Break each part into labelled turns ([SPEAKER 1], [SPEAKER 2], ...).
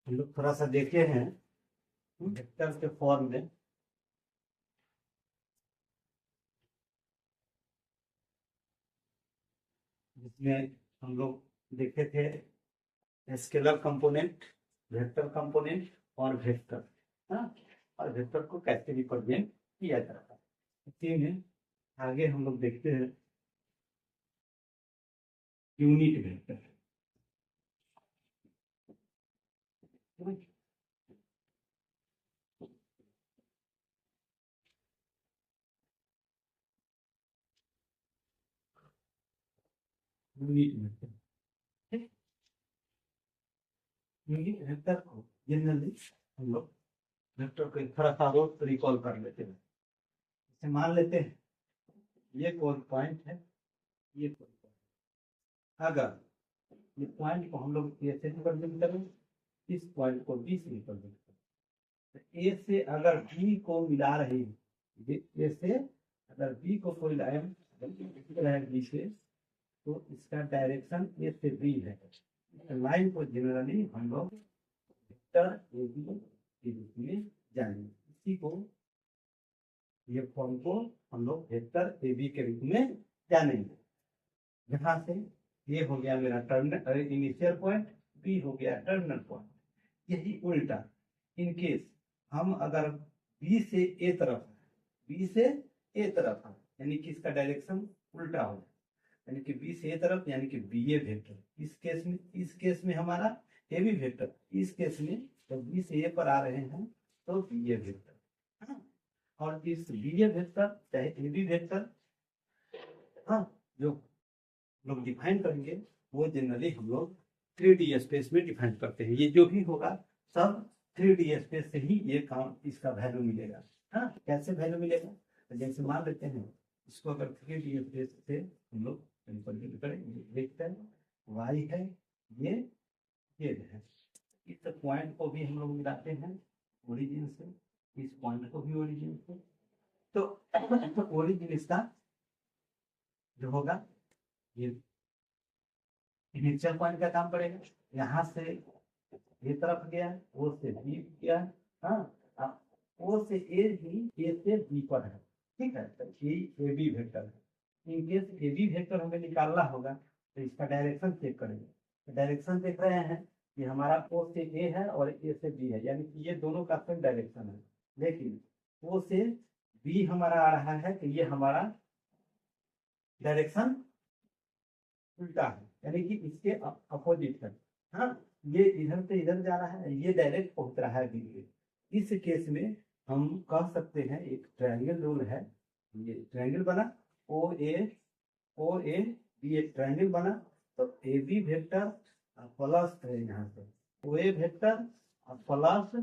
[SPEAKER 1] हम लोग थोड़ा सा देखे हैं वेक्टर के फॉर्म में। जिसमें हम लोग देखे थे स्केलर कंपोनेंट, वेक्टर कंपोनेंट और वेक्टर। हाँ, और वेक्टर को कैसे रिप्रेजेंट किया जाता है। इसी में आगे हम लोग देखते हैं unit vector. Unit vector, unit vector को जनरली हम लोग वेक्टर को थोड़ा सा और रिकॉल कर लेते हैं। जैसे मान लेते हैं ये कोई पॉइंट है, ये कोई पॉइंट, अगर ये पॉइंट को हम लोग ए से रिप्रेजेंट करें, इस पॉइंट को बी से रिप्रेजेंट करें, तो ए से अगर बी को मिला रही है, ए से अगर बी को कोई लाइन बी से, तो इसका डायरेक्शन ए से बी है। लाइन को जनरली हम लोग वेक्टर ए बी के रूप में जानेंगे। इसी को, ये फॉर्म को हम लोग वेक्टर ए बी के रूप में जानेंगे। यहाँ से ये हो गया मेरा टर्मिनल इनिशियल पॉइंट, बी हो गया टर्मिनल पॉइंट। यही उल्टा इन केस हम अगर बी से ए तरफ, बी से ए तरफ है, यानी कि इसका डायरेक्शन उल्टा हो, यानी कि बी से ए तरफ, यानी कि बी ए वेक्टर। इस केस में हमारा ए बी वेक्टर, इस केस में तो बी से ए पर आ रहे हैं तो बी ए वेक्टर। हाँ, और इस बी ए वेक्टर चाहे ए बी वेक्टर, हाँ, जो लोग डिफाइन करेंगे वो जनरली हम लोग 3D स्पेस में डिफाइन करते हैं। ये जो भी होगा सब 3D स्पेस से ही ये काम, इसका वैल्यू मिलेगा। हाँ, कैसे वैल्यू मिलेगा, तो जैसे मान लेते हैं इसको अगर 3D स्पेस से हम लोग रिप्रेजेंट करें, देखते हैं वाई है, ये है। इस पॉइंट को भी हम लोग मिलाते हैं ओरिजिन से, इस पॉइंट को भी ओरिजिन से, तो ओरिजिन इसका जो होगा ये इनिशियल पॉइंट का काम पड़ेगा। यहाँ से ए तरफ गया, ओ से बी गया। हाँ, ओ से ए भी ए से बी पर है, ठीक है, तो ए बी वेक्टर है। In case A B vector हमें निकालना होगा तो इसका डायरेक्शन चेक करेंगे। तो डायरेक्शन देख रहे हैं कि हमारा ओ से ए है और ए से बी है, यानी कि ये दोनों का सेम डायरेक्शन है। लेकिन ओ से बी हमारा आ रहा है तो ये हमारा डायरेक्शन उल्टा है, यानी कि इसके अपोजिट है। हाँ, ये इधर से इधर जा रहा है, ये डायरेक्ट पहुंच रहा है बी। इस केस में हम कह सकते हैं एक ट्रायंगल रूल है, ये ट्रायंगल बना ओ ए बी, एक ट्रायंगल बना, तो ए बी वेक्टर प्लस है यहाँ से O A vector plus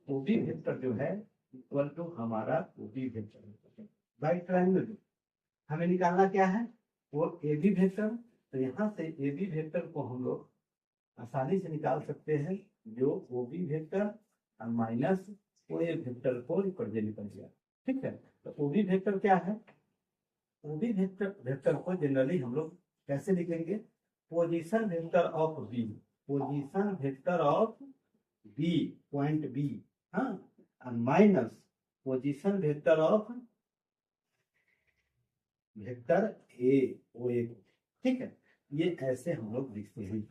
[SPEAKER 1] O B vector जो है इक्वल टू हमारा O B vector by triangle. हमें निकालना क्या है, वो ए बी वेक्टर। तो यहाँ से ए बी वेक्टर को हम लोग आसानी से निकाल सकते हैं, जो ओ B vector minus O A vector को रिप्रेजेंट कर दिया। ठीक है, तो ओ बी वेक्टर क्या है, ओ बी वेक्टर को जनरली हम लोग कैसे लिखेंगे, position vector of B, position vector of B, point B, हाँ, minus position vector of vector A O A. ठीक है, ये ऐसे हम लोग लिखते हैं,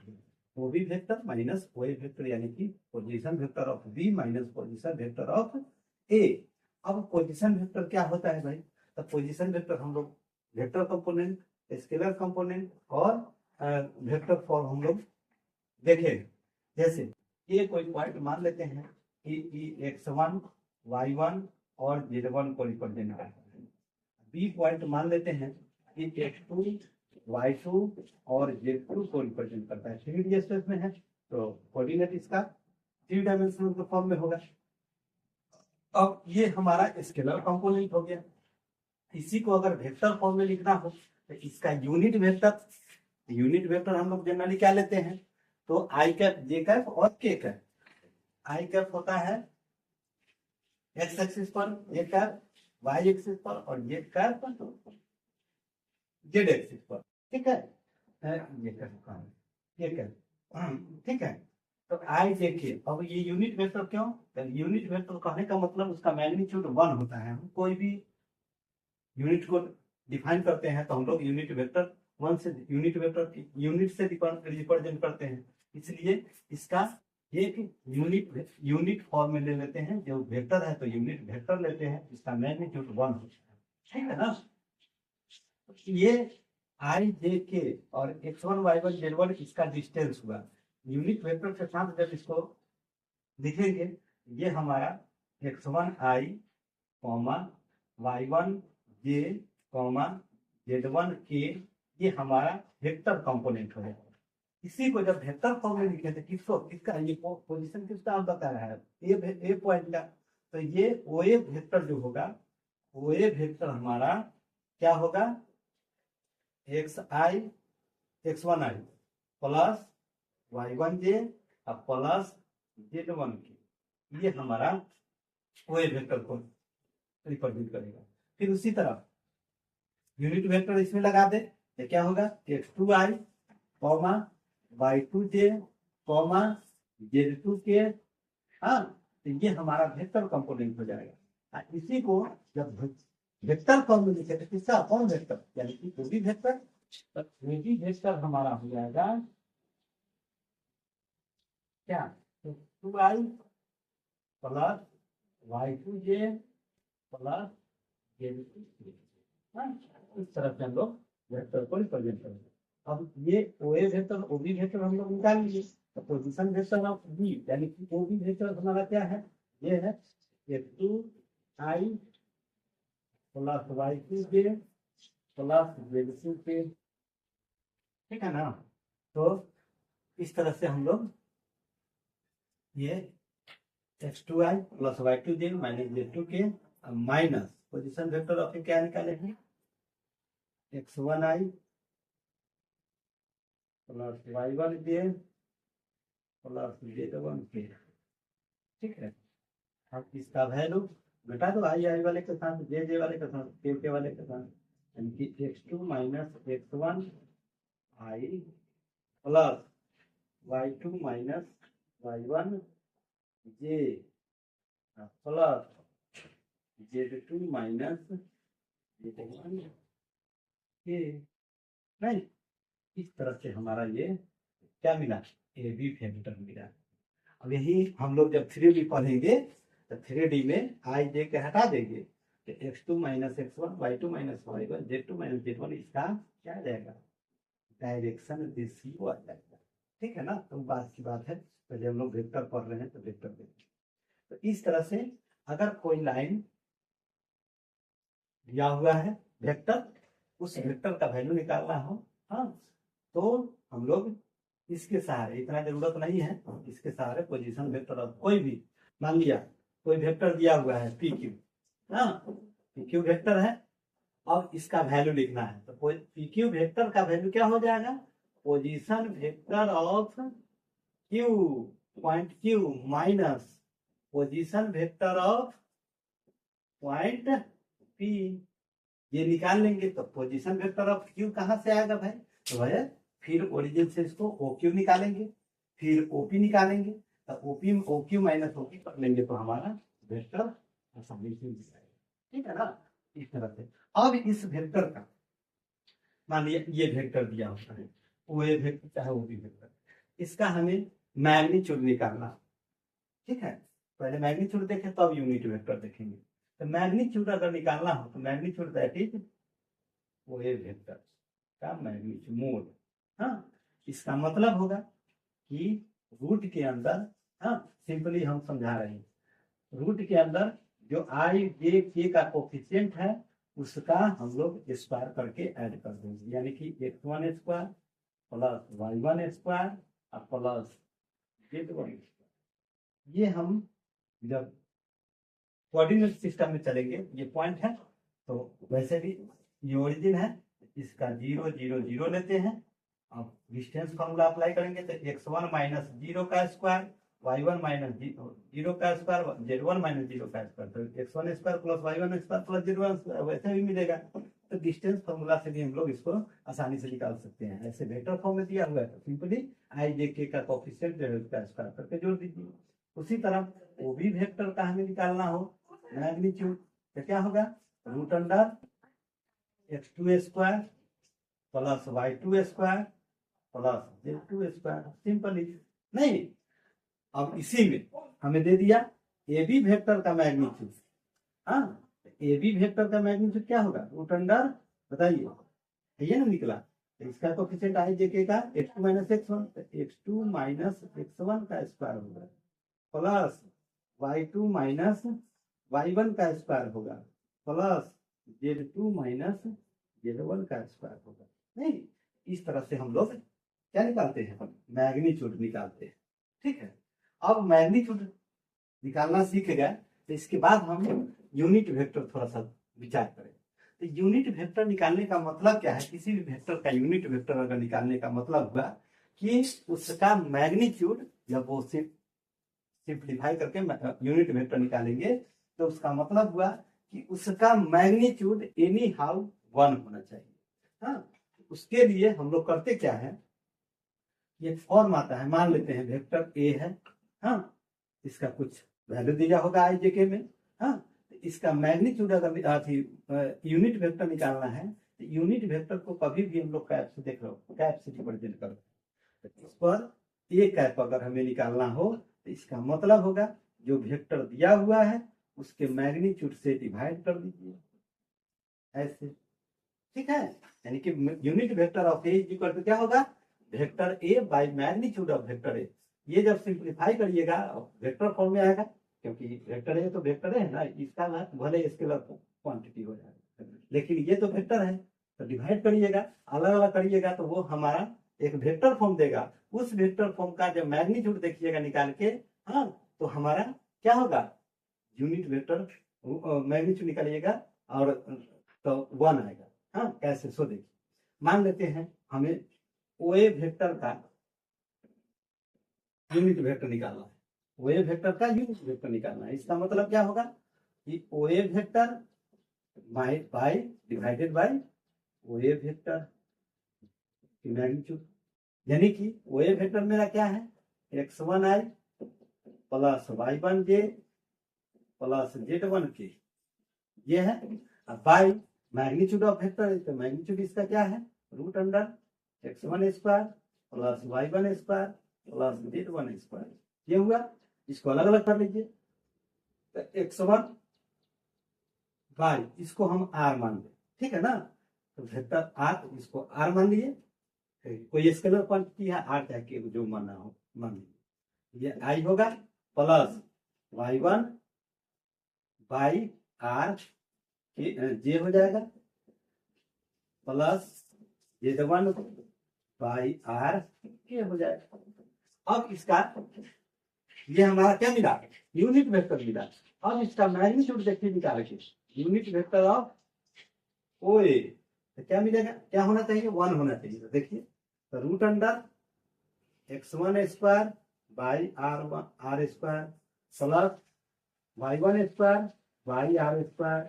[SPEAKER 1] O B vector minus O A vector, यानी कि position vector of B minus position vector of A. अब पोजीशन वेक्टर क्या होता है भाई, तो पोजीशन वेक्टर हम लोग वेक्टर कंपोनेंट, स्केलर कंपोनेंट और वेक्टर फॉर्म हम लोग देखे। जैसे ये कोई पॉइंट मान लेते हैं कि x1 y1 और z1 को रिप्रेजेंट करता है। बी पॉइंट मान लेते हैं कि x2 y2 और z2 को रिप्रेजेंट करता है। 3D स्पेस में है तो कोऑर्डिनेट इसका 3 डायमेंशनल के फॉर्म में होगा। अब ये हमारा स्केलर कंपोनेंट हो गया। इसी को अगर वेक्टर फॉर्म में लिखना हो तो इसका यूनिट वेक्टर हम लोग जनरली क्या लेते हैं, तो आई कैप, जे कैप और के कैप। आई कैप होता है एक्स एक्सिस पर, जे कैप वाई एक्सिस पर और जे कैप जेड एक्सिस पर। ठीक है, ये कैप, ठीक है। तो आई देखिए, अब ये यूनिट वेक्टर क्यों? यूनिट वेक्टर कहने का मतलब उसका मैग्नीट्यूड 1 होता है। हम कोई भी यूनिट को डिफाइन करते हैं तो हम लोग यूनिट वेक्टर 1 से, यूनिट वेक्टर यूनिट से रिप्रेजेंट करते हैं। इसलिए इसका एक यूनिट फॉर्म में ले लेते हैं। जो वेक्टर है तो यूनिट वेक्टर लेते हैं, इसका मैग्नीट्यूड 1 होता है। ठीक है ना? ये आई जे के और x1 y1 z1 इसका डिस्टेंस हुआ। यूनिट वेक्टर के साथ जब इसको लिखेंगे, ये हमारा x1 i comma y1 j comma z1 k, ये हमारा वेक्टर कंपोनेंट हो जाएगा। इसी को जब वेक्टर फॉर्म में लिखे थे, किसको, किसका, ये पोजीशन किसका आप बता रहा है, ए पॉइंट का। तो ये ओए वेक्टर जो होगा, ओए वेक्टर हमारा क्या होगा, x1 i plus y1 j plus z1 k, ये हमारा ओए वेक्टर को रिप्रेजेंट करेगा। फिर उसी तरह यूनिट वेक्टर इसमें लगा दे तो क्या होगा, x2 i comma y2 j comma z2 k। हाँ, तो ये हमारा वेक्टर कंपोनेंट हो जाएगा। इसी को जब वेक्टर फॉर्म में लिखे थे, किसका, कौन वेक्टर, यानी कि कोई वेक्टर, तो कोई वेक्टर हमारा हो जाएगा क्या, तो 2i plus y2 j plus z2 k। इस तरह से हम लोग वेक्टर को रिप्रेजेंट करेंगे। अब ये ओए वेक्टर ओबी वेक्टर हम लोग निकाल लिए, तो पोजीशन वेक्टर ऑफ बी यानी कि ओबी वेक्टर हमारा क्या है, ये है x2i plus y2 j plus z2 k। ठीक है ना? तो इस तरह से हम लोग ये x2i plus y2 j minus z2 k minus position vector of क्या निकालेंगे, x1i plus y1 j plus z1 k। ठीक है? अब इसका वैल्यू घटा दो, आई वाले के साथ, जे वाले के साथ, के वाले के साथ, यानी कि x2 minus x1 i plus y2 minus y1 j plus z2 minus z1 k। नहीं, इस तरह से हमारा ये क्या मिला, ए बी वेक्टर मिला। अब यही हम लोग जब 3D पढ़ेंगे तो 3D में आई जे के हटा देंगे, तो x2 minus x1 y2 minus y1 z2 minus z1, इसका क्या आ जाएगा, डायरेक्शन रेशियो आ जाएगा। ठीक है ना? तो बात की बात है, पहले हम लोग वेक्टर पढ़ रहे हैं तो वेक्टर देखें। तो इस तरह से अगर कोई लाइन दिया हुआ है वेक्टर, उस वेक्टर का वैल्यू निकालना हो, हाँ, तो हम लोग इसके सहारे, इतना जरूरत नहीं है, इसके सहारे पोजीशन वेक्टर ऑफ कोई भी, मान लिया कोई वेक्टर दिया हुआ है पी क्यू, हाँ, पी क्यू वेक्टर है, अब इसका वैल्यू लिखना है, तो पी क्यू वेक्टर का वैल्यू क्या हो जाएगा, position vector of Q point Q minus position vector of point P, ये निकाल लेंगे तो पोजीशन वेक्टर ऑफ क्यू कहाँ से आएगा भाई, तो भाई फिर ओरिजिन से इसको OQ निकालेंगे, फिर OP निकालेंगे, तो OQ माइनस OP कर लेंगे तो हमारा वेक्टर आसानी से मिल जाएगा। ठीक है ना? इस तरह से अब इस वेक्टर का, मान लिया ये वेक्टर दिया होता है, OA वेक्टर चाहे OB वेक्टर, इसका हमें मैग्नीट्यूड निकालना। ठीक है? पहले मैग्नीट्यूड देखें तब यूनिट वेक्टर देखेंगे। तो मैग्नीट्यूड अगर निकालना हो तो magnitude that is OA vector का मैग्नीट्यूड मोड। हाँ, इसका मतलब होगा कि रूट के अंदर, हाँ, सिंपली हम समझा रहे हैं, रूट के अंदर जो आई जे के का कोफिशिएंट है उसका हम लोग स्क्वायर करके ऐड कर देंगे, यानी कि x1 square plus y1 square plus z1 square. ये हम जब कोऑर्डिनेट सिस्टम में चलेंगे, ये पॉइंट है, तो वैसे भी ये ओरिजिन है, इसका 0 0 0 लेते हैं। अब डिस्टेंस फॉर्मूला अप्लाई करेंगे तो x1 माइनस 0 का स्क्वायर, y1 माइनस 0 का स्क्वायर, z1 माइनस 0 का स्क्वायर, तो x1 square plus y1 square plus z1 square वैसे भी मिलेगा। तो तो डिस्टेंस फॉर्मूला से भी हम लोग इसको आसानी से निकाल सकते हैं। ऐसे वेक्टर फॉर्म में दिया हुआ है तो सिंपली आई जे के का कोफिशिएंट जो है उसका स्क्वायर करके जोड़ दीजिए। उसी तरह वो भी वेक्टर का हमें निकालना हो मैग्नीट्यूड तो क्या होगा, root under x2 square plus y2 square plus z2 square, simply. नहीं, अब इसी में हमें दे दिया ए बी वेक्टर का मैग्नीट्यूड। हाँ, ए बी वेक्टर का मैग्नीट्यूड क्या होगा, रूट अंडर, बताइए, ये ना निकला, तो इसका कोफिशिएंट आई जे के का x2 minus x1, x2 minus x1 का स्क्वायर होगा प्लस y2 माइनस y1 का स्क्वायर होगा प्लस z2 माइनस z1 का स्क्वायर होगा। नहीं, इस तरह से हम लोग क्या निकालते हैं, मैग्नीट्यूड निकालते हैं। ठीक है, अब मैग्नीट्यूड निकालना सीख गए तो इसके बाद हम यूनिट वेक्टर थोड़ा सा विचार करें। तो यूनिट वेक्टर निकालने का मतलब क्या है, किसी भी वेक्टर का यूनिट वेक्टर अगर निकालने का मतलब हुआ कि उसका मैग्नीट्यूड, जब वो सिंप्लीफाई करके यूनिट वेक्टर निकालेंगे तो उसका मतलब हुआ कि उसका मैग्नीट्यूड एनी हाउ 1 होना चाहिए। हाँ, उसके लिए हम लोग करते क्या है, ये फॉर्म आता है, मान लेते हैं वेक्टर ए है, हाँ, इसका कुछ वैल्यू दिया होगा आई जे के में, हाँ, तो इसका मैग्नीट्यूड अगर यूनिट वेक्टर निकालना है तो यूनिट वेक्टर को कभी भी हम लोग कैप से देख लो, कैप से रिप्रेजेंट करो, तो इस पर ए कैप अगर हमें निकालना हो तो इसका मतलब होगा जो वेक्टर दिया हुआ है उसके मैग्नीट्यूड से डिवाइड कर दीजिए, ऐसे। ठीक है, यानी कि unit vector of A is equal to क्या होगा, vector A by magnitude of vector A. ये जब सिंप्लीफाई करिएगा वेक्टर फॉर्म में आएगा, क्योंकि वेक्टर ए तो वेक्टर है ना, इसका ना भले स्केलर क्वांटिटी हो जाएगा, लेकिन ये तो वेक्टर है, तो डिवाइड करिएगा, अलग अलग करिएगा तो वो हमारा एक वेक्टर फॉर्म देगा। उस वेक्टर फॉर्म का जब मैग्नीट्यूड देखिएगा निकाल के, हाँ, तो हमारा क्या होगा, यूनिट वेक्टर मैग्नीट्यूड निकालिएगा और तो 1 आएगा। हाँ, कैसे, सो देखिए, मान लेते हैं हमें ओए वेक्टर का यूनिट वेक्टर निकालना है, ओए वेक्टर का यूनिट वेक्टर निकालना है। इसका मतलब क्या होगा कि ओए वेक्टर बाय डिवाइडेड बाय ओए वेक्टर की मैग्नीट्यूड, यानी कि ओए वेक्टर मेरा क्या है, x1i plus y1j plus z1k, ये है। अब बाय मैग्नीट्यूड ऑफ वेक्टर, तो मैग्नीट्यूड इसका क्या है, root under x1 square plus y1 square plus z1 square, ये हुआ। इसको अलग अलग कर लीजिए, तो x1 बाय, इसको हम r मान लें, ठीक है ना, तो वेक्टर r, इसको r मान लिए, कोई स्केलर क्वांटिटी है r चाहे जो मानना हो मान लीजिए, ये i होगा प्लस y1 बाई r जे हो जाएगा प्लस z1 बाई r के हो जाएगा। अब इसका ये हमारा क्या मिला, यूनिट वेक्टर मिला। अब इसका मैग्नीट्यूड देखिए निकाल के, यूनिट वेक्टर ऑफ ओ ए, तो क्या मिलेगा, क्या होना चाहिए, 1 होना चाहिए। तो देखिए, तो root under x1 square by r square plus y1 square by r square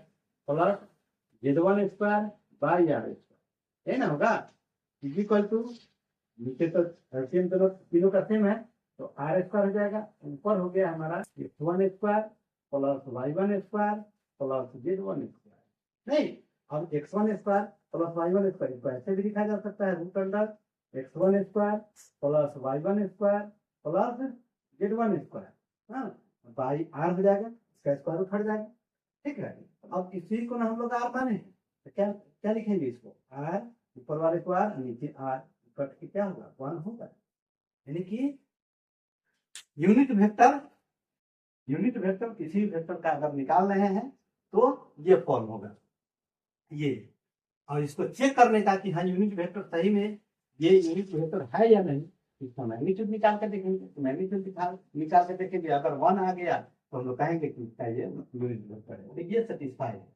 [SPEAKER 1] plus z1 square by r square, है ना, होगा इज इक्वल टू, नीचे तो सेम तीनों का सेम है, तो r स्क्वायर हो जाएगा, ऊपर हो गया हमारा x1 square plus y1 square plus z1 square. नहीं, अब x1 square plus y1 square, इसको ऐसे भी लिखा जा सकता है, root under x1 square plus y1 square plus z1 square, हाँ, बाई r हो जाएगा, इसका स्क्वायर रूट हट जाएगा। ठीक है, अब इसी को ना हम लोग r माने हैं, तो क्या क्या लिखेंगे, इसको r ऊपर वाले को r, नीचे r, कट के क्या होगा, 1 होगा। यानी कि यूनिट वेक्टर किसी वेक्टर का अगर निकाल रहे हैं तो ये फॉर्म होगा ये, और इसको चेक करने का कि हाँ यूनिट वेक्टर सही में ये यूनिट वेक्टर है या नहीं, इसका मैग्नीट्यूड निकाल कर देखेंगे, तो मैग्नीट्यूड निकाल कर देखेंगे, अगर 1 आ गया तो हम लोग कहेंगे कि ये यूनिट वेक्टर है, तो ये सेटिस्फाई है।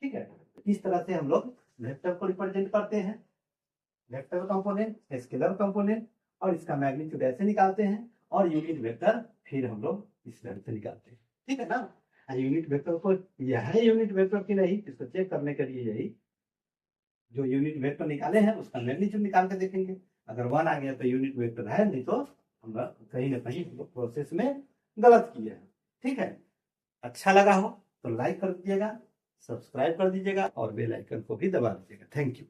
[SPEAKER 1] ठीक है, इस तरह से हम लोग वेक्टर को रिप्रेजेंट करते हैं, वेक्टर कंपोनेंट, स्केलर कंपोनेंट, और इसका मैग्नीट्यूड ऐसे निकालते हैं, और यूनिट वेक्टर फिर हम लोग इस तरह से निकालते हैं। ठीक है ना, यूनिट वेक्टर को यह है यूनिट वेक्टर की नहीं, इसको चेक करने के लिए यही जो यूनिट वेक्टर निकाले हैं उसका मैग्नीट्यूड निकाल के देखेंगे। अगर 1 आ गया तो यूनिट वेक्टर है, नहीं तो हम कहीं ना कहीं प्रोसेस में गलत किए हैं। ठीक है, अच्छा लगा हो तो लाइक कर दीजिएगा, सब्सक्राइब कर दीजिएगा और बेल आइकन को भी दबा दीजिएगा। Thank you.